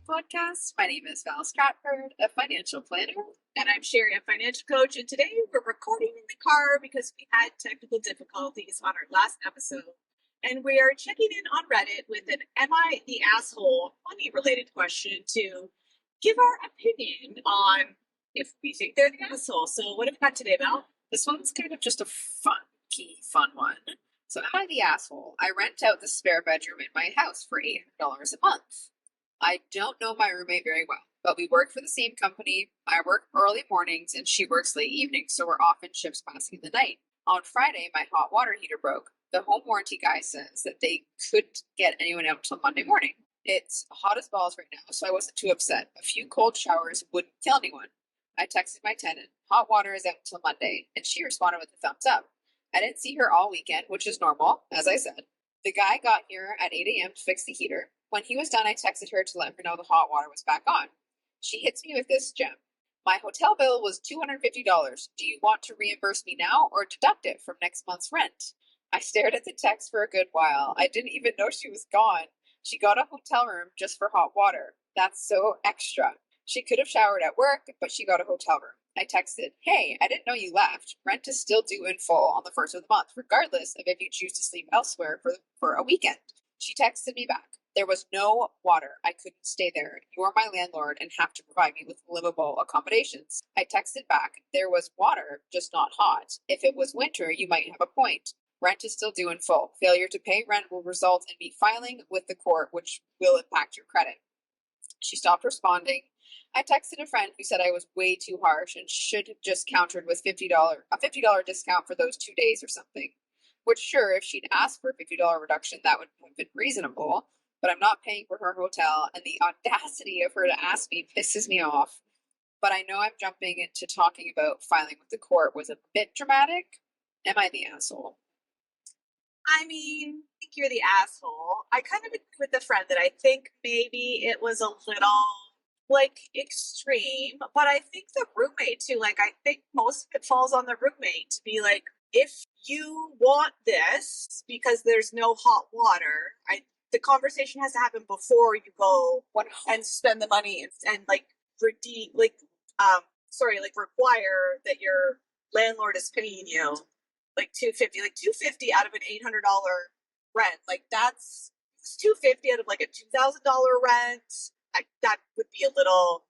podcast. My name is Val Stratford, a financial planner. And I'm Sherry, a financial coach. And today we're recording in the car because we had technical difficulties on our last episode. And we are checking in on Reddit with an Am I the Asshole money related question to give our opinion on if we think they're the asshole. So what have we got today, Val? This one's kind of just a fun one. So, am I the asshole? I rent out the spare bedroom in my house for $800 a month. I don't know my roommate very well, but we work for the same company. I work early mornings and she works late evenings, so we're often shifts passing the night. On Friday, my hot water heater broke. The home warranty guy says that they couldn't get anyone out till Monday morning. It's hot as balls right now, so I wasn't too upset. A few cold showers wouldn't kill anyone. I texted my tenant, hot water is out until Monday, and she responded with a thumbs up. I didn't see her all weekend, which is normal, as I said. The guy got here at 8 a.m. to fix the heater. When he was done, I texted her to let her know the hot water was back on. She hits me with this gem. My hotel bill was $250. Do you want to reimburse me now or deduct it from next month's rent? I stared at the text for a good while. I didn't even know she was gone. She got a hotel room just for hot water. That's so extra. She could have showered at work, but she got a hotel room. I texted, hey, I didn't know you left. Rent is still due in full on the first of the month, regardless of if you choose to sleep elsewhere for a weekend. She texted me back. There was no water. I couldn't stay there. You are my landlord and have to provide me with livable accommodations. I texted back. There was water, just not hot. If it was winter, you might have a point. Rent is still due in full. Failure to pay rent will result in me filing with the court, which will impact your credit. She stopped responding. I texted a friend who said I was way too harsh and should have just countered with a $50 discount for those 2 days or something. Which, sure, if she'd asked for a $50 reduction, that would have been reasonable. But I'm not paying for her hotel, and the audacity of her to ask me pisses me off. But I know I'm jumping into talking about filing with the court was a bit dramatic. Am I the asshole? I mean, I think you're the asshole. I kind of agree with the friend that I think maybe it was a little extreme, but I think the roommate too, I think most of it falls on the roommate to be like, if you want this because there's no hot water, the conversation has to happen before you go and spend the money and require that your landlord is paying you $250 out of an $800 rent. That's $250 out of a $2,000 rent. That would be a little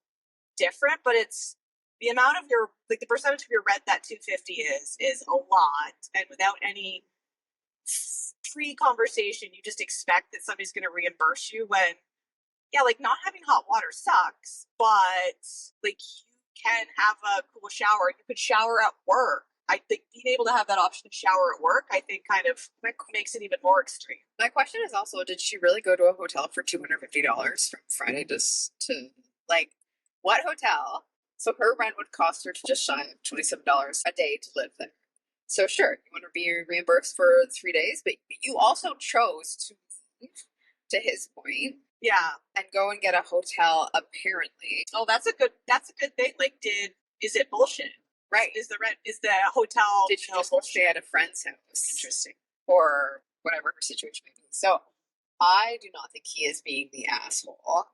different, but it's the amount of your the percentage of your rent that $250 is a lot, and without any pre-conversation, you just expect that somebody's going to reimburse you when, not having hot water sucks, but you can have a cool shower. You could shower at work. I think being able to have that option to shower at work, I think kind of makes it even more extreme. My question is also, did she really go to a hotel for $250 from Friday to what hotel? So her rent would cost her just shy of $27 a day to live there. So sure, you want to be reimbursed for 3 days, but you also chose to leave, to his point. Yeah. And go and get a hotel, apparently. Oh, that's a good thing. Is it bullshit? Right. Is the hotel? Did she just stay at a friend's house? Interesting. Or whatever her situation may be. So I do not think he is being the asshole.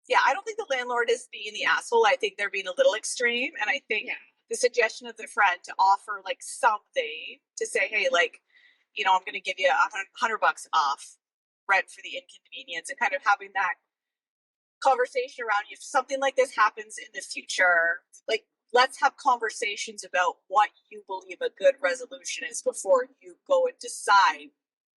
Yeah, I don't think the landlord is being the asshole. I think they're being a little extreme, and I think the suggestion of the friend to offer something to say, hey, I'm going to give you $100 off rent for the inconvenience, and kind of having that conversation around if something like this happens in the future, let's have conversations about what you believe a good resolution is before you go and decide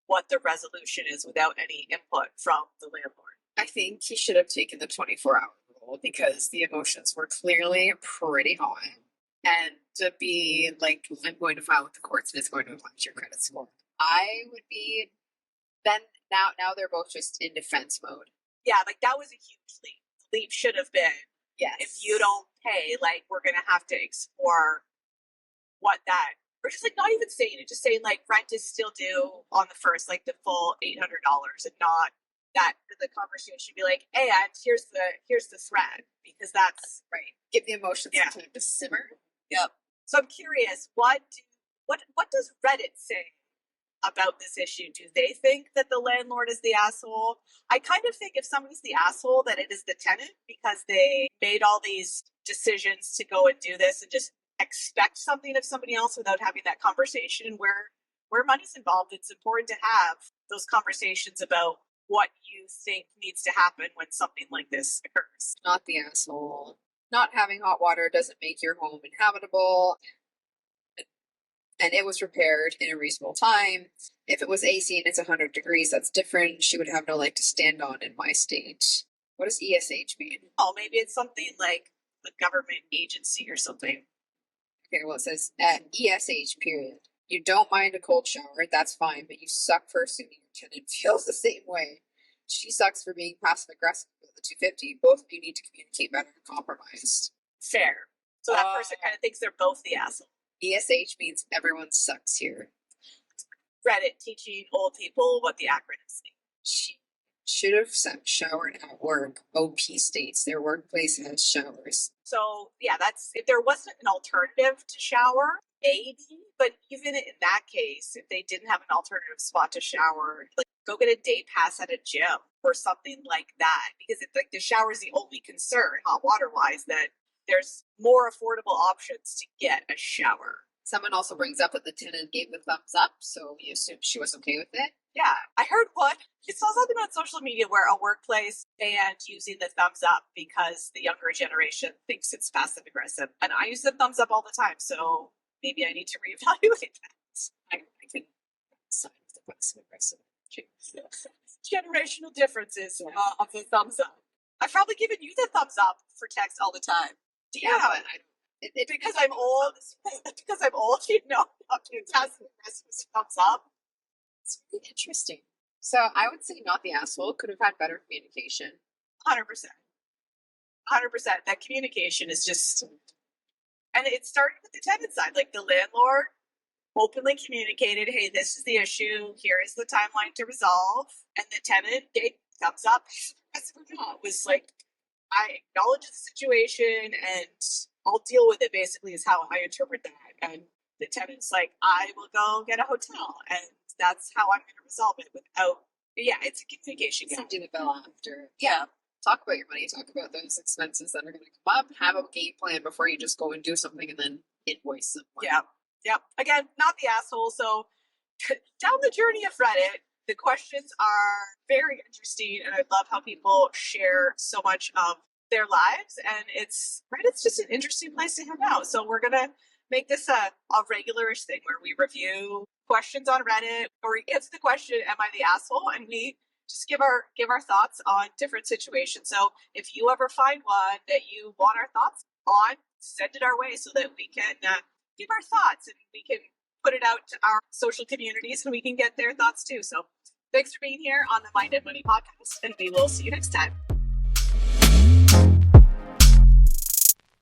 what the resolution is without any input from the landlord. I think he should have taken the 24-hour rule because the emotions were clearly pretty high. And to be I'm going to file with the courts and it's going to affect your credit score. I would be then now they're both just in defense mode. Yeah, that was a huge leap. The leap should have been, yes, if you don't pay, we're going to have to explore what that, or just not even saying it, just saying rent is still due on the first, the full $800, and not that the conversation should be hey, and here's the thread, because that's right. Give the emotions some time to simmer. Yep. So I'm curious, what does Reddit say about this issue. Do they think that the landlord is the asshole? I kind of think if somebody's the asshole, that it is the tenant, because they made all these decisions to go and do this and just expect something of somebody else without having that conversation. And where money's involved, it's important to have those conversations about what you think needs to happen when something like this occurs. Not the asshole. Not having hot water doesn't make your home inhabitable. And it was repaired in a reasonable time. If it was AC and it's 100 degrees, that's different. She would have no leg to stand on in my state. What does ESH mean? Oh, maybe it's something like a government agency or something. Okay, well, it says at ESH period. You don't mind a cold shower, that's fine, but you suck for assuming your tenant feels the same way. She sucks for being passive aggressive with the 250. Both of you need to communicate better and compromise. Fair. So that person kind of thinks they're both the asshole. ESH means everyone sucks here. Reddit teaching old people what the acronyms mean. She should have showered at work. OP states their workplace has showers. So yeah, that's if there wasn't an alternative to shower, maybe. But even in that case, if they didn't have an alternative spot to shower, like go get a day pass at a gym or something like that. Because it's like the shower is the only concern, hot water wise, that there's more affordable options to get a shower. Someone also brings up that the tenant gave the thumbs up, so we assume she was okay with it. Yeah, I heard one. I saw something on social media where a workplace banned using the thumbs up because the younger generation thinks it's passive aggressive. And I use the thumbs up all the time, so maybe I need to reevaluate that. I can sign with the passive aggressive. Generational differences of the thumbs up. I've probably given you the thumbs up for text all the time. Yeah, but because I'm old. Because I'm old, you know, up to passive aggressive thumbs up. It's really interesting. So I would say not the asshole. Could have had better communication. 100%. 100%. That communication is just, and it started with the tenant side. Like the landlord openly communicated, hey, this is the issue. Here is the timeline to resolve. And the tenant gave thumbs up. It was like, I acknowledge the situation and I'll deal with it, basically, is how I interpret that. And the tenant's like, I will go get a hotel. And that's how I'm going to resolve it without, yeah, it's a communication. Send you the bill after. Yeah. Talk about your money. Talk about those expenses that are going to come up. Have a game plan before you just go and do something and then invoice someone. Yeah. Yep. Again, not the asshole. So down the journey of Reddit, the questions are very interesting, and I love how people share so much of their lives. And Reddit's just an interesting place to hang out. So we're gonna make this a regularish thing where we review questions on Reddit, or we answer the question, "Am I the asshole?" and we just give our thoughts on different situations. So if you ever find one that you want our thoughts on, send it our way so that we can give our thoughts and we can put it out to our social communities and we can get their thoughts too. So thanks for being here on the Mind and Money podcast, and we will see you next time.